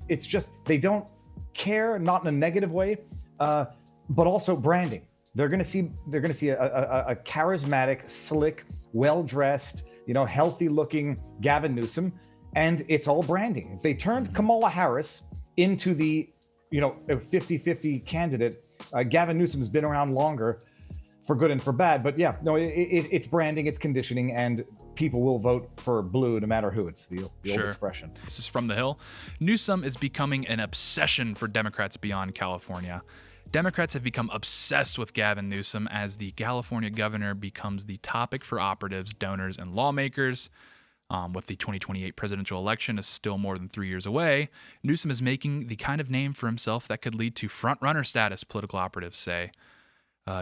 it's just they don't care, not in a negative way, but also branding. They're going to see a charismatic, slick, well-dressed, healthy-looking Gavin Newsom, and it's all branding. If they turned Kamala Harris into the a 50-50 candidate, Gavin Newsom's been around longer, for good and for bad. But yeah, no, it's branding, it's conditioning, and people will vote for blue no matter who. It's the old expression. This is from The Hill. Newsom is becoming an obsession for Democrats beyond California. Democrats have become obsessed with Gavin Newsom as the California governor becomes the topic for operatives, donors, and lawmakers. With the 2028 presidential election is still more than 3 years away, Newsom is making the kind of name for himself that could lead to front-runner status, political operatives say.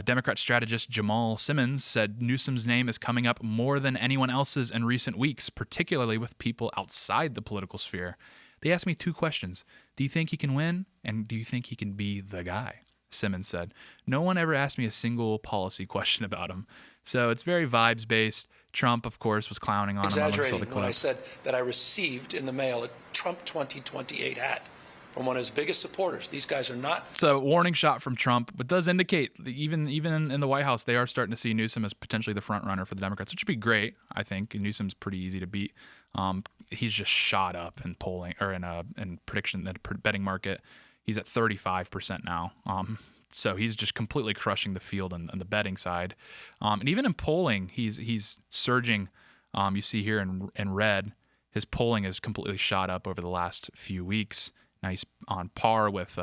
Democrat strategist Jamal Simmons said Newsom's name is coming up more than anyone else's in recent weeks, particularly with people outside the political sphere. They asked me two questions. Do you think he can win? And do you think he can be the guy? Simmons said. No one ever asked me a single policy question about him. So it's very vibes-based. Trump, of course, was clowning on him. Exaggerating when I said that I received in the mail a Trump 2028 hat from one of his biggest supporters. These guys are not. It's a warning shot from Trump, but does indicate that even in the White House, they are starting to see Newsom as potentially the front runner for the Democrats, which would be great, I think. And Newsom's pretty easy to beat. He's just shot up in polling or in prediction, the betting market. He's at 35% now. So he's just completely crushing the field on the betting side. And even in polling, he's surging. You see here in red, his polling has completely shot up over the last few weeks. Now he's on par with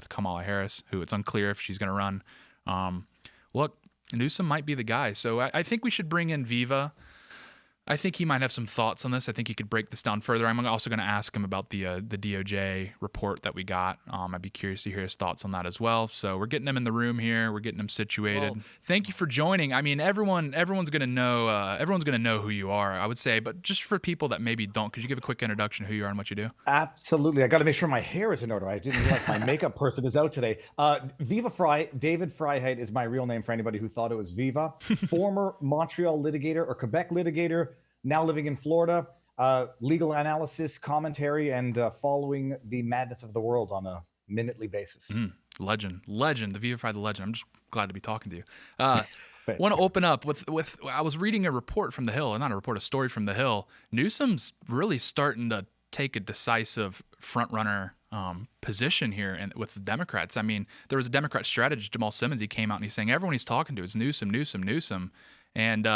Kamala Harris, who it's unclear if she's going to run. Look, Newsom might be the guy. So I think we should bring in Viva. I think he might have some thoughts on this. I think he could break this down further. I'm also going to ask him about the DOJ report that we got. I'd be curious to hear his thoughts on that as well. So we're getting him in the room here. We're getting him situated. Well, thank you for joining. I mean, everyone's going to know who you are, I would say. But just for people that maybe don't, could you give a quick introduction of who you are and what you do? Absolutely. I got to make sure my hair is in order. I didn't realize my makeup person is out today. Viva Frei, David Freiheit is my real name for anybody who thought it was Viva. Former Montreal litigator or Quebec litigator, now living in Florida, legal analysis, commentary, and following the madness of the world on a minutely basis. Legend, the Viva Frei, the legend. I'm just glad to be talking to you. Want to open up with I was reading a report from The Hill, not a report, a story from The Hill. Newsom's really starting to take a decisive front runner position here and with the Democrats. I mean, there was a Democrat strategist, Jamal Simmons. He came out and he's saying everyone he's talking to is Newsom, and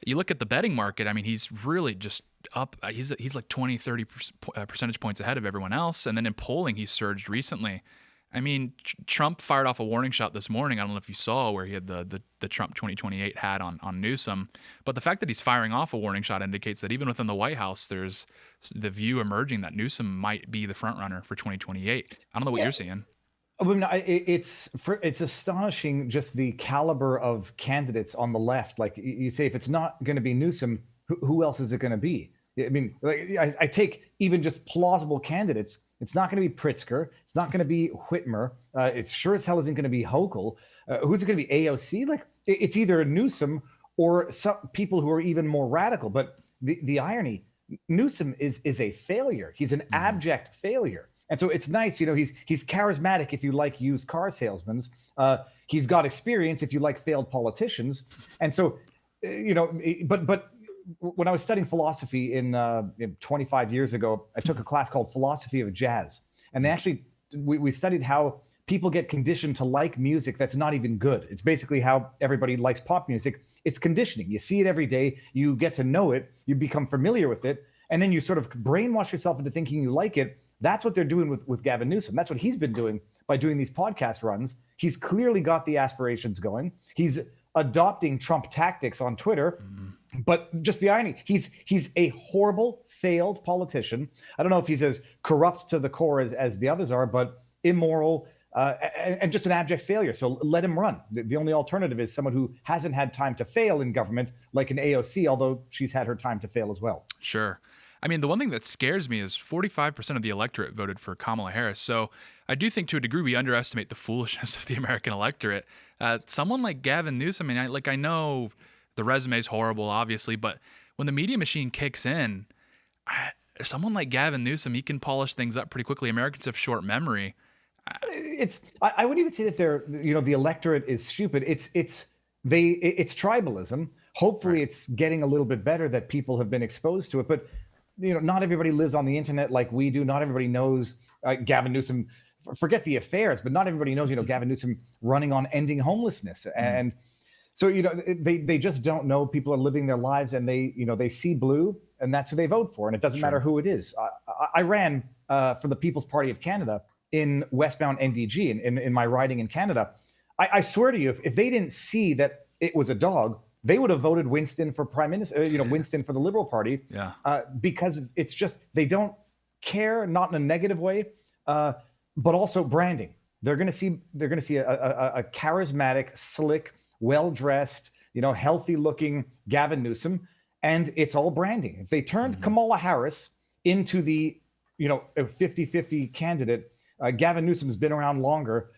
you look at the betting market, I mean, he's really just up. He's like 20, 30 percentage points ahead of everyone else. And then in polling, he surged recently. I mean, Trump fired off a warning shot this morning. I don't know if you saw where he had the Trump 2028 hat on Newsom. But the fact that he's firing off a warning shot indicates that even within the White House, there's the view emerging that Newsom might be the front runner for 2028. I don't know what you're seeing. It's astonishing just the caliber of candidates on the left. Like you say, if it's not going to be Newsom, who else is it going to be? I mean, I take even just plausible candidates. It's not going to be Pritzker. It's not going to be Whitmer. It sure as hell isn't going to be Hochul. Who's it going to be? AOC? Like it's either Newsom or some people who are even more radical. But the irony, Newsom is a failure. He's an abject failure. And so it's nice, he's charismatic if you like used car salesmen. He's got experience if you like failed politicians. And so, but when I was studying philosophy in 25 years ago, I took a class called Philosophy of Jazz. And we studied how people get conditioned to like music that's not even good. It's basically how everybody likes pop music. It's conditioning. You see it every day. You get to know it. You become familiar with it. And then you sort of brainwash yourself into thinking you like it. That's what they're doing with Gavin Newsom. That's what he's been doing by doing these podcast runs. He's clearly got the aspirations going. He's adopting Trump tactics on Twitter. But just the irony, he's a horrible, failed politician. I don't know if he's as corrupt to the core as the others are, but immoral and just an abject failure. So let him run. The only alternative is someone who hasn't had time to fail in government, like an AOC, although she's had her time to fail as well. Sure. I mean, the one thing that scares me is 45% of the electorate voted for Kamala Harris. So I do think to a degree we underestimate the foolishness of the American electorate. Someone like Gavin Newsom, I know the resume is horrible, obviously, but when the media machine kicks in, someone like Gavin Newsom, he can polish things up pretty quickly. Americans have short memory. I wouldn't even say that they're, the electorate is stupid. It's tribalism. Hopefully it's getting a little bit better that people have been exposed to it. But, not everybody lives on the internet like we do. Not everybody knows Gavin Newsom. Forget the affairs, but not everybody knows, Gavin Newsom running on ending homelessness. And so, they just don't know. People are living their lives and they see blue and that's who they vote for. And it doesn't matter who it is. I ran for the People's Party of Canada in westbound NDG in my riding in Canada. I swear to you, if they didn't see that it was a dog, they would have voted Winston for prime minister, Winston for the Liberal Party. Yeah. Because it's just, they don't care, not in a negative way, but also branding. They're going to see a charismatic, slick, well-dressed, healthy looking Gavin Newsom. And it's all branding. If they turned Kamala Harris into the, a 50-50 candidate, Gavin Newsom's been around longer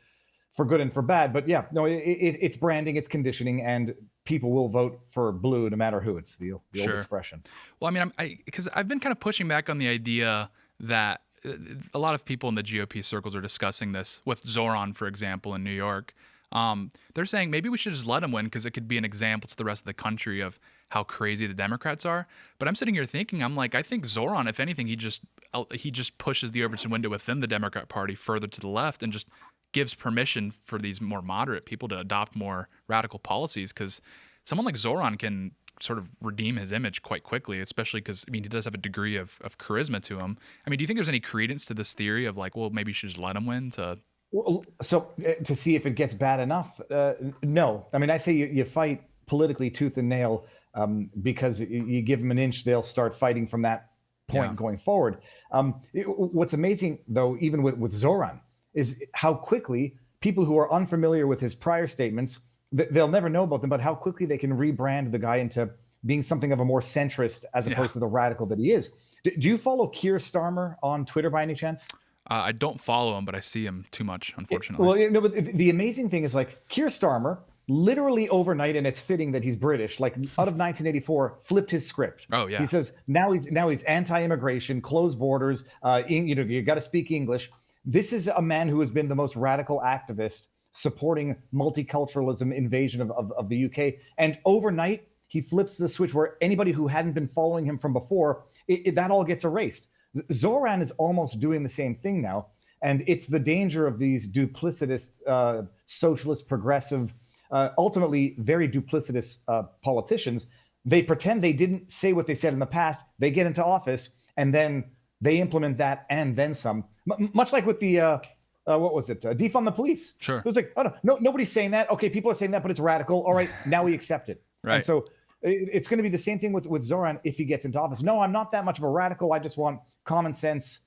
for good and for bad. But yeah, no, it's branding, it's conditioning, and people will vote for blue no matter who. It's the old expression. Well, I mean, because I've been kind of pushing back on the idea that a lot of people in the GOP circles are discussing this with Zoran, for example, in New York. They're saying maybe we should just let him win because it could be an example to the rest of the country of how crazy the Democrats are. But I'm sitting here thinking, I'm like, I think Zoran, if anything, he just pushes the Overton window within the Democrat Party further to the left and just gives permission for these more moderate people to adopt more radical policies, because someone like Zoran can sort of redeem his image quite quickly, especially because, he does have a degree of charisma to him. Do you think there's any credence to this theory of like, well, maybe you should just let him win to... Well, so to see if it gets bad enough, no. I say you fight politically tooth and nail because you give them an inch, they'll start fighting from that point going forward. What's amazing, though, even with Zoran, is how quickly people who are unfamiliar with his prior statements, they'll never know about them, but how quickly they can rebrand the guy into being something of a more centrist as opposed to the radical that he is. Do you follow Keir Starmer on Twitter by any chance? I don't follow him, but I see him too much, unfortunately. But the amazing thing is, like, Keir Starmer, literally overnight, and it's fitting that he's British, like out of 1984, flipped his script. Oh, yeah. He says now he's anti-immigration, closed borders, you got to speak English. This is a man who has been the most radical activist supporting multiculturalism invasion of the UK. And overnight, he flips the switch where anybody who hadn't been following him from before, that all gets erased. Zoran is almost doing the same thing now. And it's the danger of these duplicitous, socialist, progressive, ultimately very duplicitous politicians. They pretend they didn't say what they said in the past. They get into office and then they implement that and then some. Much like with the, what was it? Defund the police. Sure. It was like, oh, no, nobody's saying that. Okay, people are saying that, but it's radical. All right, now we accept it. Right. And so it's going to be the same thing with Zoran if he gets into office. No, I'm not that much of a radical. I just want common sense,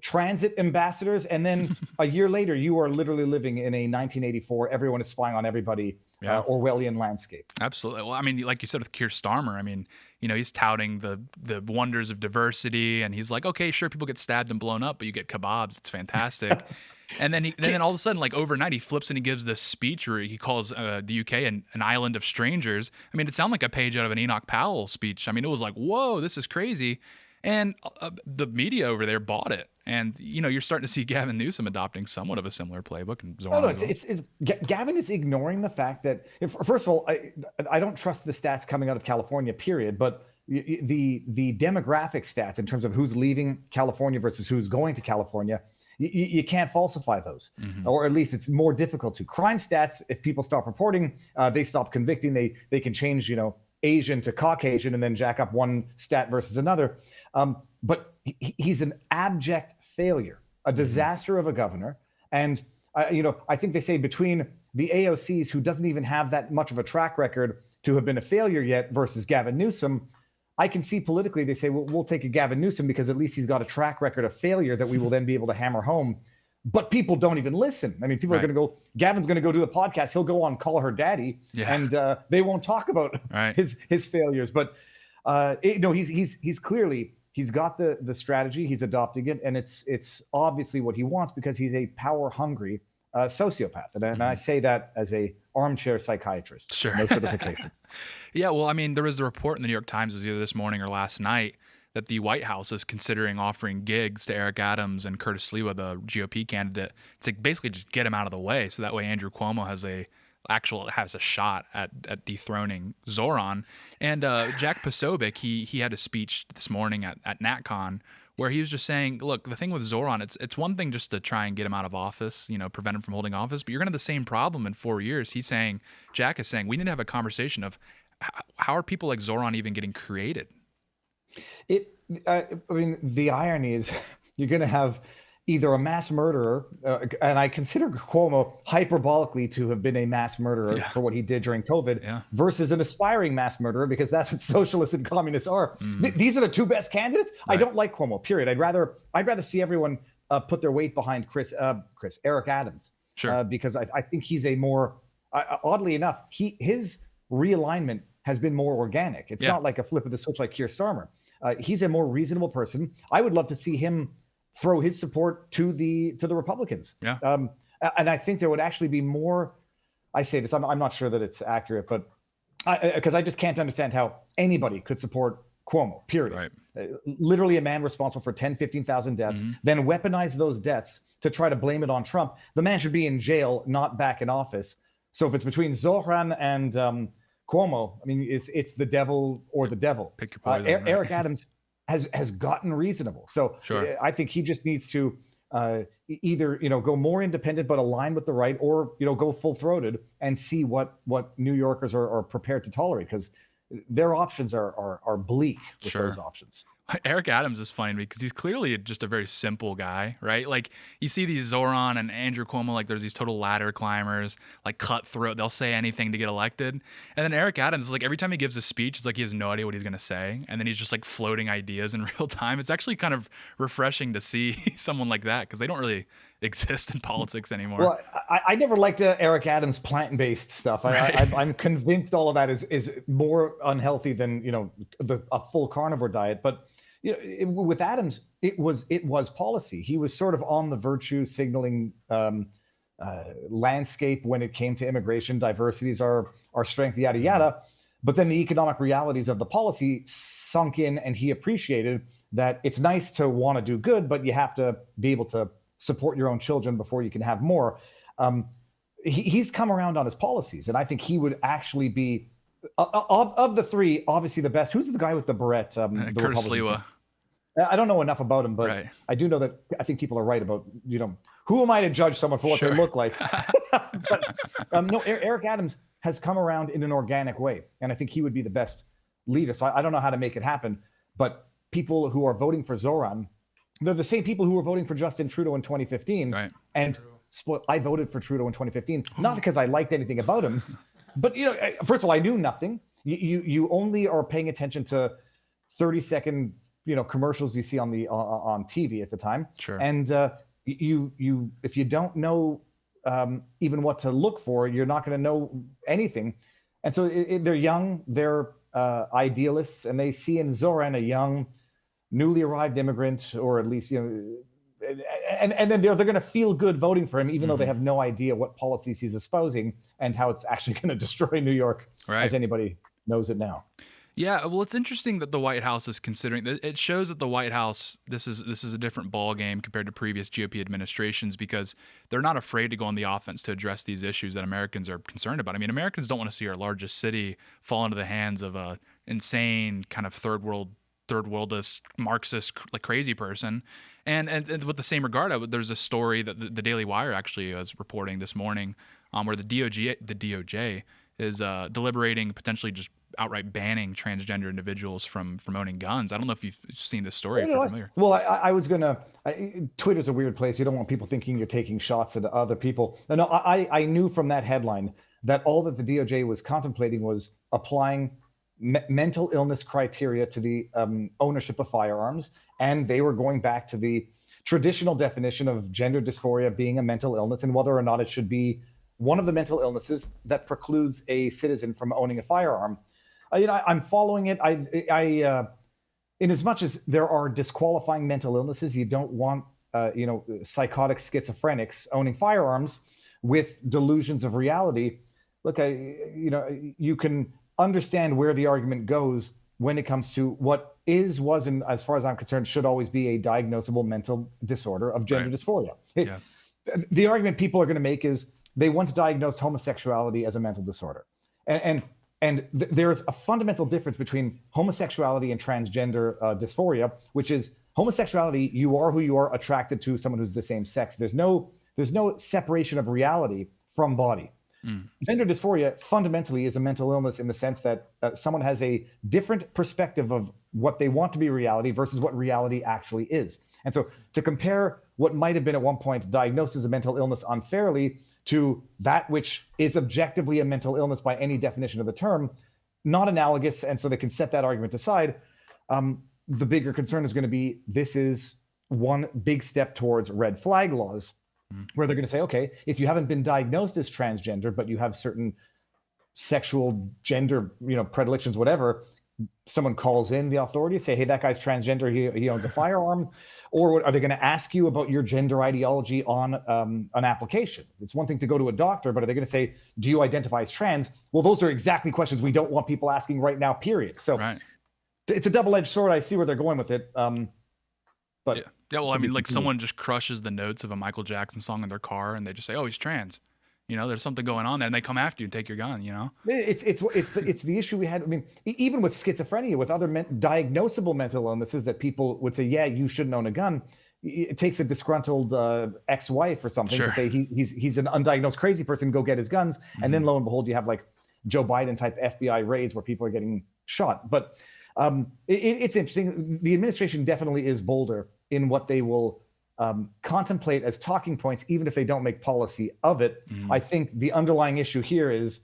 transit ambassadors. And then a year later, you are literally living in a 1984, everyone is spying on everybody, Orwellian landscape. Absolutely. Well, like you said with Keir Starmer, he's touting the wonders of diversity, and he's like, okay, sure, people get stabbed and blown up, but you get kebabs. It's fantastic. And then all of a sudden, like overnight, he flips and he gives this speech where he calls the UK an island of strangers. It sounded like a page out of an Enoch Powell speech. It was like, whoa, this is crazy. And the media over there bought it. And, you're starting to see Gavin Newsom adopting somewhat of a similar playbook. And Gavin is ignoring the fact that, first of all, I don't trust the stats coming out of California, period. But the demographic stats in terms of who's leaving California versus who's going to California, you can't falsify those, or at least it's more difficult to. Crime stats, if people stop reporting, they stop convicting, they can change, Asian to Caucasian and then jack up one stat versus another. But he's an abject failure, a disaster of a governor. And, I think they say between the AOCs, who doesn't even have that much of a track record to have been a failure yet, versus Gavin Newsom, I can see politically they say, well, we'll take a Gavin Newsom because at least he's got a track record of failure that we will then be able to hammer home. But people don't even listen. People are going to go, Gavin's going to go do the podcast. He'll go on Call Her Daddy, and they won't talk about his failures. But he's clearly, he's got the strategy. He's adopting it. And it's obviously what he wants because he's a power hungry sociopath. And I say that as a armchair psychiatrist. Sure. No certification. Yeah. Well, there was the report in the New York Times, it was either this morning or last night, that the White House is considering offering gigs to Eric Adams and Curtis Sliwa, the GOP candidate, to basically just get him out of the way, so that way Andrew Cuomo has a shot at dethroning Zoran. And Jack Posobiec, he had a speech this morning at NatCon where he was just saying, look, the thing with Zoran, it's one thing just to try and get him out of office, prevent him from holding office, but you're going to have the same problem in 4 years. Jack is saying, we need to have a conversation of how are people like Zoran even getting created? The irony is you're going to have either a mass murderer, and I consider Cuomo hyperbolically to have been a mass murderer for what he did during COVID, versus an aspiring mass murderer, because that's what socialists and communists are. These are the two best candidates. Right. I don't like Cuomo, period. I'd rather see everyone put their weight behind Eric Adams, because I think he's a more, oddly enough, his realignment has been more organic. It's not like a flip of the switch like Keir Starmer. He's a more reasonable person. I would love to see him throw his support to the Republicans. And I think there would actually be more. I say this, I'm not sure that it's accurate, but because I just can't understand how anybody could support Cuomo, period. Right. Literally a man responsible for 10, 15,000 deaths, then weaponize those deaths to try to blame it on Trump. The man should be in jail, not back in office. So if it's between Zoran and Cuomo, it's the devil or the devil. Pick your poison, right? Eric Adams has gotten reasonable. So I think he just needs to either go more independent but align with the right, or go full-throated and see what New Yorkers are prepared to tolerate, because their options are bleak with those options. Eric Adams is funny because he's clearly just a very simple guy, right? Like, you see these Zoran and Andrew Cuomo, like there's these total ladder climbers, like cutthroat. They'll say anything to get elected. And then Eric Adams is like, every time he gives a speech, it's like he has no idea what he's going to say. And then he's just like floating ideas in real time. It's actually kind of refreshing to see someone like that, because they don't really exist in politics anymore. Well, I never liked Eric Adams' plant-based stuff. I'm convinced all of that is more unhealthy than a full carnivore diet. But with Adams, it was policy. He was sort of on the virtue signaling landscape when it came to immigration. Diversity is our strength, yada yada. But then the economic realities of the policy sunk in, and he appreciated that it's nice to want to do good, but you have to be able to support your own children before you can have more. He's come around on his policies, and I think he would actually be of the three, obviously the best. Who's the guy with the beret? Curtis Sliwa. I don't know enough about him, but I do know that I think people are right about, who am I to judge someone for what they look like? But no, Eric Adams has come around in an organic way, and I think he would be the best leader. So I don't know how to make it happen, but people who are voting for Zoran, they're the same people who were voting for Justin Trudeau in 2015. Right. And I voted for Trudeau in 2015, not because I liked anything about him, but first of all, I knew nothing. You only are paying attention to 30-second commercials you see on TV at the time. Sure. And you if you don't know even what to look for, you're not going to know anything. And so they're young, they're idealists, and they see in Zoran a young, newly arrived immigrant, or at least and then they're going to feel good voting for him, even though they have no idea what policies he's espousing and how it's actually going to destroy New York, as anybody knows it now. Yeah, well, it's interesting that the White House is considering. It shows that the White House, this is a different ball game compared to previous GOP administrations, because they're not afraid to go on the offense to address these issues that Americans are concerned about. I mean, Americans don't want to see our largest city fall into the hands of a insane kind of third worldist Marxist like crazy person. And with the same regard, there's a story that the Daily Wire actually was reporting this morning, where the DOJ is deliberating potentially just outright banning transgender individuals from owning guns. I don't know if you've seen this story. If you're familiar. Well, I was gonna. Twitter's a weird place. You don't want people thinking you're taking shots at other people. No, I knew from that headline that all that the DOJ was contemplating was applying mental illness criteria to the ownership of firearms, and they were going back to the traditional definition of gender dysphoria being a mental illness, and whether or not it should be one of the mental illnesses that precludes a citizen from owning a firearm. I'm following it. In as much as there are disqualifying mental illnesses, you don't want psychotic schizophrenics owning firearms with delusions of reality. Look, you can understand where the argument goes when it comes to what was, and as far as I'm concerned, should always be a diagnosable mental disorder of gender dysphoria. Yeah. The argument people are going to make is they once diagnosed homosexuality as a mental disorder. There's a fundamental difference between homosexuality and transgender dysphoria, which is homosexuality, you are who you are, attracted to someone who's the same sex. There's no separation of reality from body. Gender dysphoria fundamentally is a mental illness in the sense that someone has a different perspective of what they want to be reality versus what reality actually is. And so to compare what might have been at one point diagnosed as a mental illness unfairly to that which is objectively a mental illness by any definition of the term, not analogous. And so they can set that argument aside. The bigger concern is going to be, this is one big step towards red flag laws, where they're going to say, okay, if you haven't been diagnosed as transgender, but you have certain sexual gender, predilections, whatever, someone calls in the authorities, say, hey, that guy's transgender, he owns a firearm. Or are they going to ask you about your gender ideology on an application? It's one thing to go to a doctor, but are they going to say, do you identify as trans? Well, those are exactly questions we don't want people asking right now, period. So it's a double-edged sword. I see where they're going with it. But yeah, well, I mean, like someone just crushes the notes of a Michael Jackson song in their car and they just say, oh, he's trans. There's something going on there, and they come after you and take your gun. It's the issue we had. I mean, even with schizophrenia, with other diagnosable mental illnesses that people would say, yeah, you shouldn't own a gun. It takes a disgruntled ex-wife or something to say he's an undiagnosed crazy person, go get his guns, and then lo and behold, you have like Joe Biden type FBI raids where people are getting shot. But it's interesting. The administration definitely is bolder in what they will contemplate as talking points, even if they don't make policy of it. I think the underlying issue here is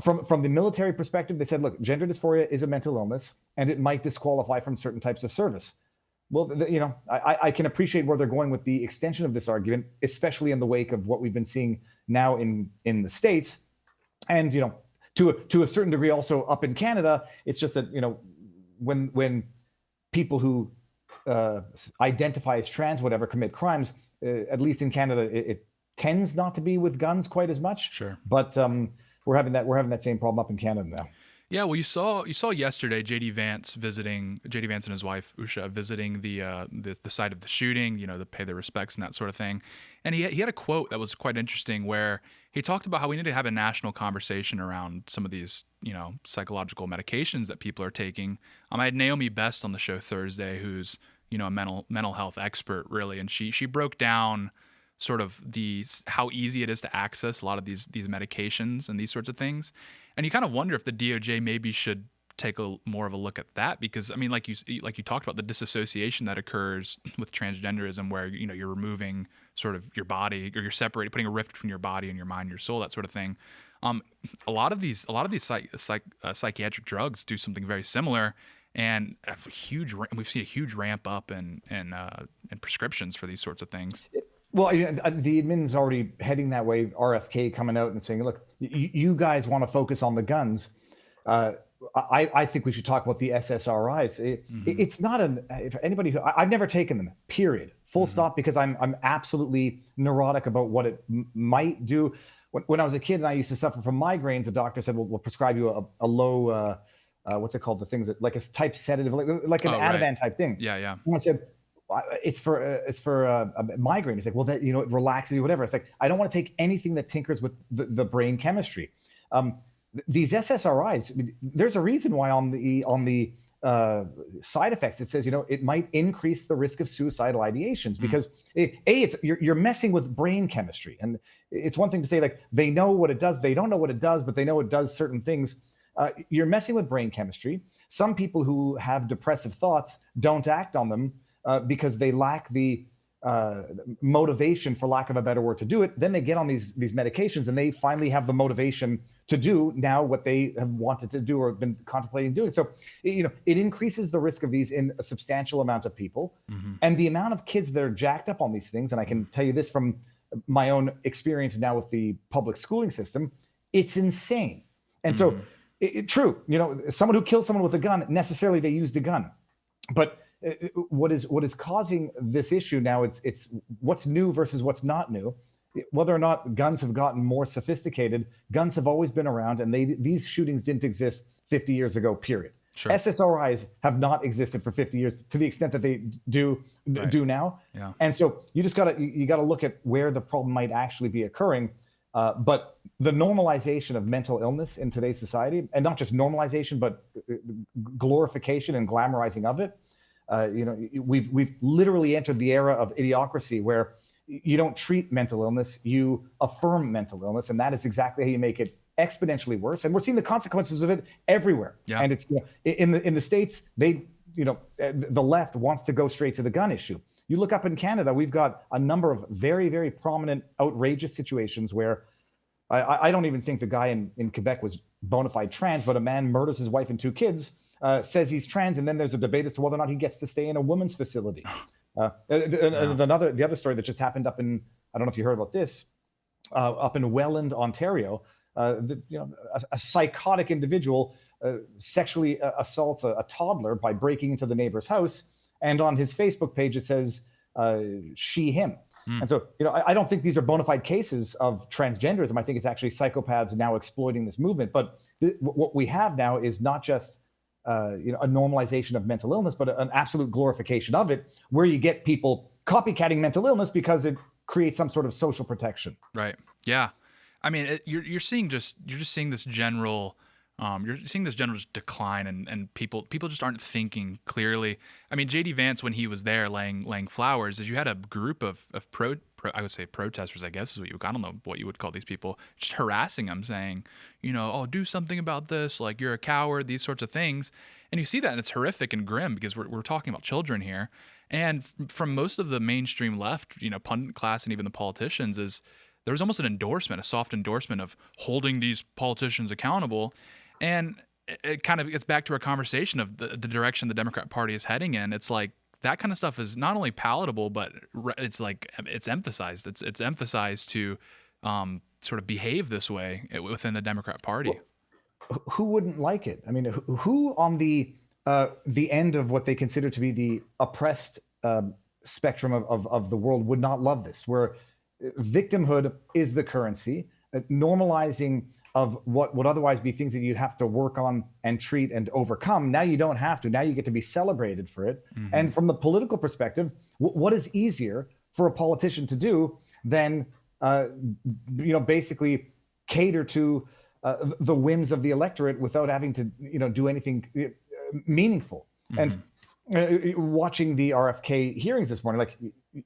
from the military perspective, they said, look, gender dysphoria is a mental illness and it might disqualify from certain types of service. Well, I can appreciate where they're going with the extension of this argument, especially in the wake of what we've been seeing now in the States. And, to a certain degree also up in Canada, it's just that, when people who identify as trans, whatever, commit crimes, at least in Canada, it tends not to be with guns quite as much. Sure. But we're having that same problem up in Canada now. Yeah, well, you saw yesterday JD Vance and his wife Usha visiting the site of the shooting, to pay their respects and that sort of thing. And he had a quote that was quite interesting where he talked about how we need to have a national conversation around some of these, psychological medications that people are taking. I had Naomi Best on the show Thursday, who's, a mental health expert really, and she broke down sort of how easy it is to access a lot of these medications and these sorts of things. And you kind of wonder if the DOJ maybe should take more of a look at that, because I mean, like you talked about, the disassociation that occurs with transgenderism, where you're removing sort of your body, or you're separating, putting a rift between your body and your mind, your soul, that sort of thing. A lot of these psychiatric drugs do something very similar, and we've seen a huge ramp up in prescriptions for these sorts of things. Well, the admin's already heading that way. RFK coming out and saying, look, you guys want to focus on the guns. I think we should talk about the SSRIs. It's not if anybody who I've never taken them, period, full stop, because I'm absolutely neurotic about what it might do. When I was a kid and I used to suffer from migraines, the doctor said, well, we'll prescribe you a low, what's it called? The things that like a type sedative, like an Ativan type thing. Yeah. And I said, it's for a migraine. He's like, well, that it relaxes you, whatever. It's like, I don't want to take anything that tinkers with the brain chemistry. These SSRIs, I mean, there's a reason why on the side effects it says it might increase the risk of suicidal ideations, because you're messing with brain chemistry. And it's one thing to say like they know what it does, they don't know what it does, but they know it does certain things. You're messing with brain chemistry. Some people who have depressive thoughts don't act on them because they lack the motivation, for lack of a better word, to do it. Then they get on these medications and they finally have the motivation to do now what they have wanted to do or been contemplating doing. So, it increases the risk of these in a substantial amount of people. And the amount of kids that are jacked up on these things, and I can tell you this from my own experience now with the public schooling system, it's insane. And so, true, someone who kills someone with a gun, necessarily they used a gun. But what is causing this issue now, it's what's new versus what's not new. Whether or not guns have gotten more sophisticated, guns have always been around, and these shootings didn't exist 50 years ago, period. Sure. SSRIs have not existed for 50 years to the extent that they do now. Yeah. And so you just gotta look at where the problem might actually be occurring. But the normalization of mental illness in today's society, and not just normalization, but glorification and glamorizing of it. We've literally entered the era of idiocracy, where you don't treat mental illness, you affirm mental illness, and that is exactly how you make it exponentially worse. And we're seeing the consequences of it everywhere. Yeah. And it's in the States, the left wants to go straight to the gun issue. You look up in Canada, we've got a number of very, very prominent, outrageous situations where I don't even think the guy in Quebec was bona fide trans, but a man murders his wife and 2 kids, says he's trans, and then there's a debate as to whether or not he gets to stay in a women's facility. The other story that just happened up in, I don't know if you heard about this, up in Welland, Ontario, a psychotic individual sexually assaults a toddler by breaking into the neighbor's house, and on his Facebook page it says she, him. And so, I don't think these are bona fide cases of transgenderism. I think it's actually psychopaths now exploiting this movement. But what we have now is not just a normalization of mental illness, but an absolute glorification of it, where you get people copycatting mental illness because it creates some sort of social protection. Right. Yeah. I mean, you're seeing this general. You're seeing this general decline, and people just aren't thinking clearly. I mean, J.D. Vance, when he was there laying flowers, is you had a group of I would say protesters, I guess is what I don't know what you would call these people, just harassing him, saying, oh, do something about this, like you're a coward, these sorts of things. And you see that, and it's horrific and grim, because we're talking about children here. And from most of the mainstream left, pundit class and even the politicians, there was almost an endorsement, a soft endorsement of holding these politicians accountable. And it kind of gets back to our conversation of the direction the Democrat Party is heading in. It's like that kind of stuff is not only palatable, but it's like it's emphasized. It's emphasized to sort of behave this way within the Democrat Party. Well, who wouldn't like it? I mean, who on the end of what they consider to be the oppressed spectrum of the world would not love this? Where victimhood is the currency, normalizing of what would otherwise be things that you'd have to work on and treat and overcome. Now you don't have to. Now you get to be celebrated for it. Mm-hmm. And from the political perspective, what is easier for a politician to do than, basically cater to the whims of the electorate without having to, do anything meaningful. Mm-hmm. And watching the RFK hearings this morning, like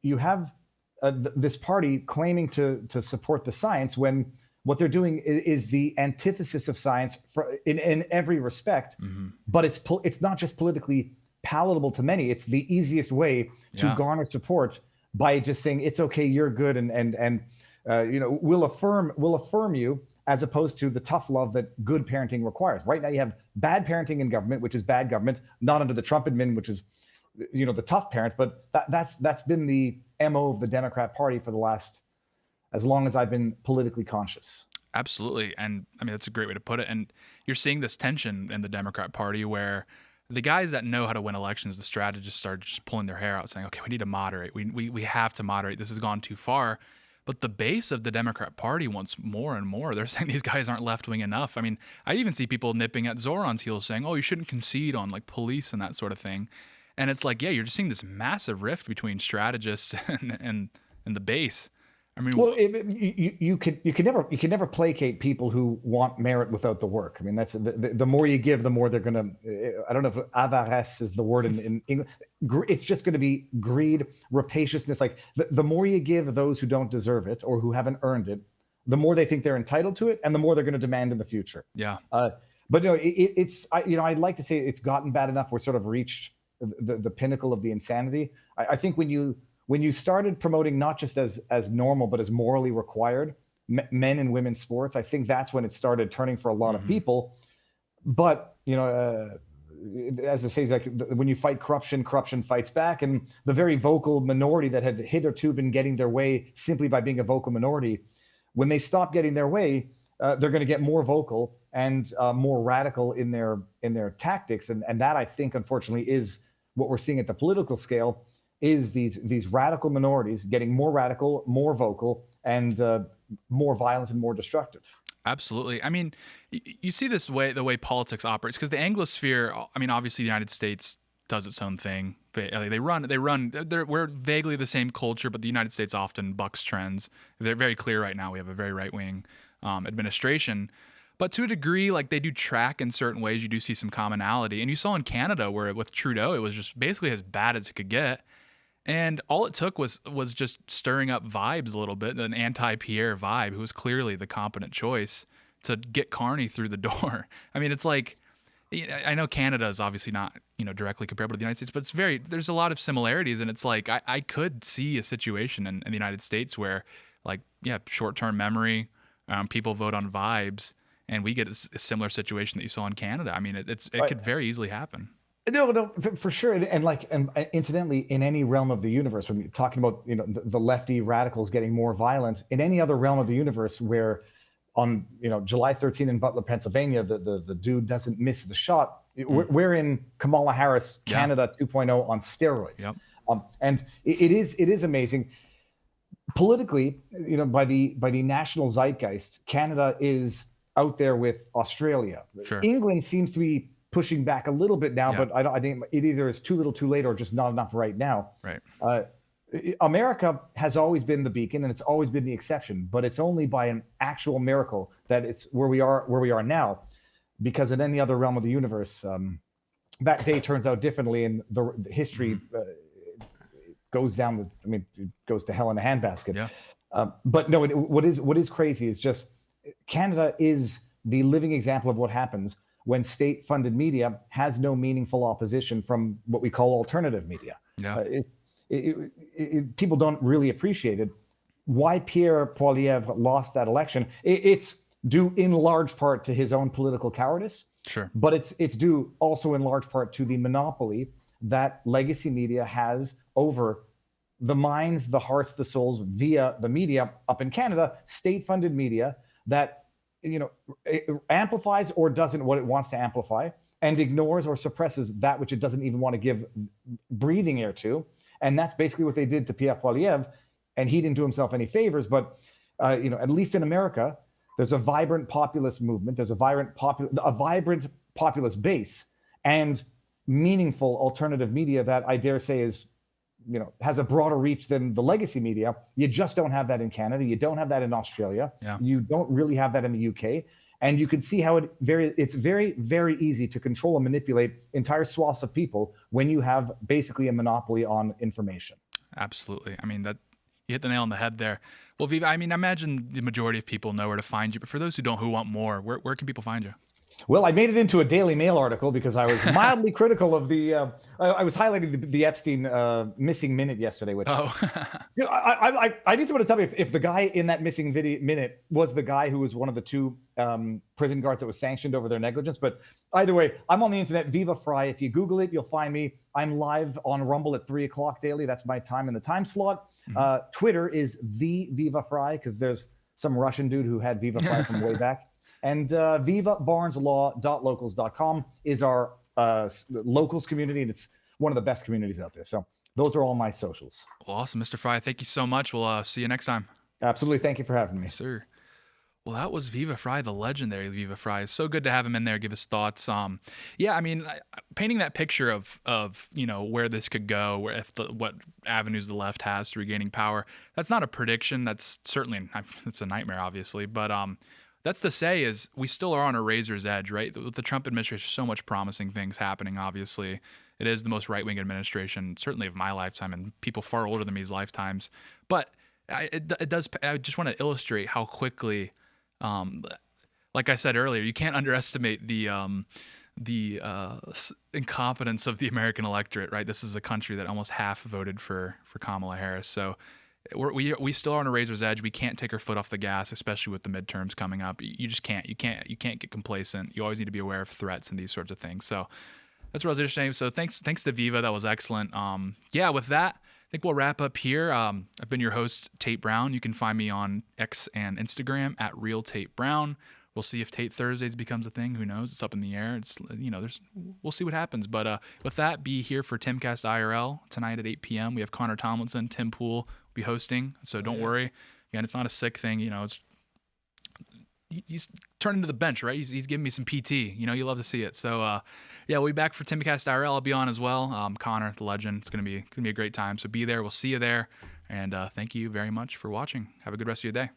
you have this party claiming to support the science when what they're doing is the antithesis of science in every respect. Mm-hmm. But it's not just politically palatable to many. It's the easiest way to garner support by just saying it's okay, you're good, and we'll affirm you, as opposed to the tough love that good parenting requires. Right now you have bad parenting in government, which is bad government, not under the Trump admin, which is the tough parent. But that's been the MO of the Democrat Party for the last, as long as I've been politically conscious. Absolutely. And I mean, that's a great way to put it. And you're seeing this tension in the Democrat Party where the guys that know how to win elections, the strategists, are just pulling their hair out saying, okay, we need to moderate. We have to moderate. This has gone too far. But the base of the Democrat Party wants more and more. They're saying these guys aren't left-wing enough. I mean, I even see people nipping at Zoran's heels saying, oh, you shouldn't concede on like police and that sort of thing. And it's like, yeah, you're just seeing this massive rift between strategists and the base. I mean, well, you can never placate people who want merit without the work. I mean, that's the more you give, the more they're going to. I don't know if avarice is the word in English. It's just going to be greed, rapaciousness. Like the more you give those who don't deserve it or who haven't earned it, the more they think they're entitled to it, and the more they're going to demand in the future. Yeah. But I'd like to say it's gotten bad enough. We're sort of reached the pinnacle of the insanity. I think when you started promoting not just as normal, but as morally required men and women's sports, I think that's when it started turning for a lot of people. But, as it says, like when you fight corruption, corruption fights back. And the very vocal minority that had hitherto been getting their way simply by being a vocal minority, when they stop getting their way, they're going to get more vocal and more radical in their tactics. And that, I think, unfortunately, is what we're seeing at the political scale, is these radical minorities getting more radical, more vocal, and more violent and more destructive. Absolutely. I mean, you see the way politics operates, because the Anglosphere, I mean, obviously the United States does its own thing. We're vaguely the same culture, but the United States often bucks trends. They're very clear right now. We have a very right-wing administration. But to a degree, like, they do track in certain ways. You do see some commonality. And you saw in Canada where with Trudeau, it was just basically as bad as it could get. And all it took was just stirring up vibes a little bit, an anti-Pierre vibe, who was clearly the competent choice to get Carney through the door. I mean, it's like, I know Canada is obviously not, directly comparable to the United States, but there's a lot of similarities. And it's like, I could see a situation in the United States where, like, short-term memory, people vote on vibes, and we get a similar situation that you saw in Canada. I mean, it could very easily happen. No, for sure. And incidentally, in any realm of the universe, when you're talking about, the lefty radicals getting more violent, in any other realm of the universe where on, July 13 in Butler, Pennsylvania, the dude doesn't miss the shot, we're in Kamala Harris, Canada 2.0 on steroids. Yep. And it is amazing. Politically, by the national zeitgeist, Canada is out there with Australia. Sure. England seems to be pushing back a little bit now, but I think it either is too little too late or just not enough right now. Right. America has always been the beacon, and it's always been the exception, but it's only by an actual miracle that it's where we are now, because in any other realm of the universe, that day turns out differently, and the history goes down it goes to hell in a handbasket. Yeah. But no, what is crazy is just Canada is the living example of what happens when state-funded media has no meaningful opposition from what we call alternative media. Yeah. People don't really appreciate it. Why Pierre Poilievre lost that election, it's due in large part to his own political cowardice. Sure. But it's due also in large part to the monopoly that legacy media has over the minds, the hearts, the souls via the media up in Canada, state-funded media that it amplifies or doesn't what it wants to amplify, and ignores or suppresses that which it doesn't even want to give breathing air to. And that's basically what they did to Pierre Poilievre. And he didn't do himself any favors, but at least in America, there's a vibrant populist movement. There's a vibrant populist base and meaningful alternative media that I dare say is, has a broader reach than the legacy media. You just don't have that in Canada. You don't have that in Australia. Yeah. You don't really have that in the UK. And you can see how it's very, very easy to control and manipulate entire swaths of people when you have basically a monopoly on information. Absolutely. I mean, that you hit the nail on the head there. Well, Viva, I mean, I imagine the majority of people know where to find you, but for those who don't, who want more, where can people find you? Well, I made it into a Daily Mail article because I was mildly critical of the. I was highlighting the Epstein missing minute yesterday, which I need someone to tell me if the guy in that missing minute was the guy who was one of the two prison guards that was sanctioned over their negligence. But either way, I'm on the internet, Viva Frei. If you Google it, you'll find me. I'm live on Rumble at 3:00 daily. That's my time in the time slot. Twitter is the Viva Frei because there's some Russian dude who had Viva Frei from way back. And vivabarneslaw.locals.com is our locals community, and it's one of the best communities out there. So those are all my socials. Well, awesome, Mr. Frei. Thank you so much. We'll see you next time. Absolutely. Thank you for having me. Yes, sir. Well, that was Viva Frei, the legendary Viva Frei. It's so good to have him in there, give his thoughts. Yeah, I mean, painting that picture of where this could go, what avenues the left has to regaining power. That's not a prediction. That's certainly it's a nightmare, obviously, but that's to say is we still are on a razor's edge, right? With the Trump administration, so much promising things happening, obviously. It is the most right-wing administration, certainly of my lifetime, and people far older than me's lifetimes. But it does. I just want to illustrate how quickly, like I said earlier, you can't underestimate the incompetence of the American electorate, right? This is a country that almost half voted for Kamala Harris. So we still are on a razor's edge. We can't take our foot off the gas, especially with the midterms coming up. You just can't. You can't get complacent. You always need to be aware of threats and these sorts of things. So that's what I was interested in. So thanks to Viva. That was excellent. Yeah, with that, I think we'll wrap up here. I've been your host, Tate Brown. You can find me on X and Instagram at @RealTateBrown. We'll see if Tate Thursdays becomes a thing. Who knows? It's up in the air. It's we'll see what happens. But with that, be here for Timcast IRL tonight at 8 p.m. We have Connor Tomlinson, Tim Pool will be hosting. So don't worry. Again, it's not a sick thing. It's he's turning to the bench, right? He's giving me some PT. You know, you love to see it. So, yeah, we'll be back for Timcast IRL. I'll be on as well. Connor, the legend. It's gonna be a great time. So be there. We'll see you there. And thank you very much for watching. Have a good rest of your day.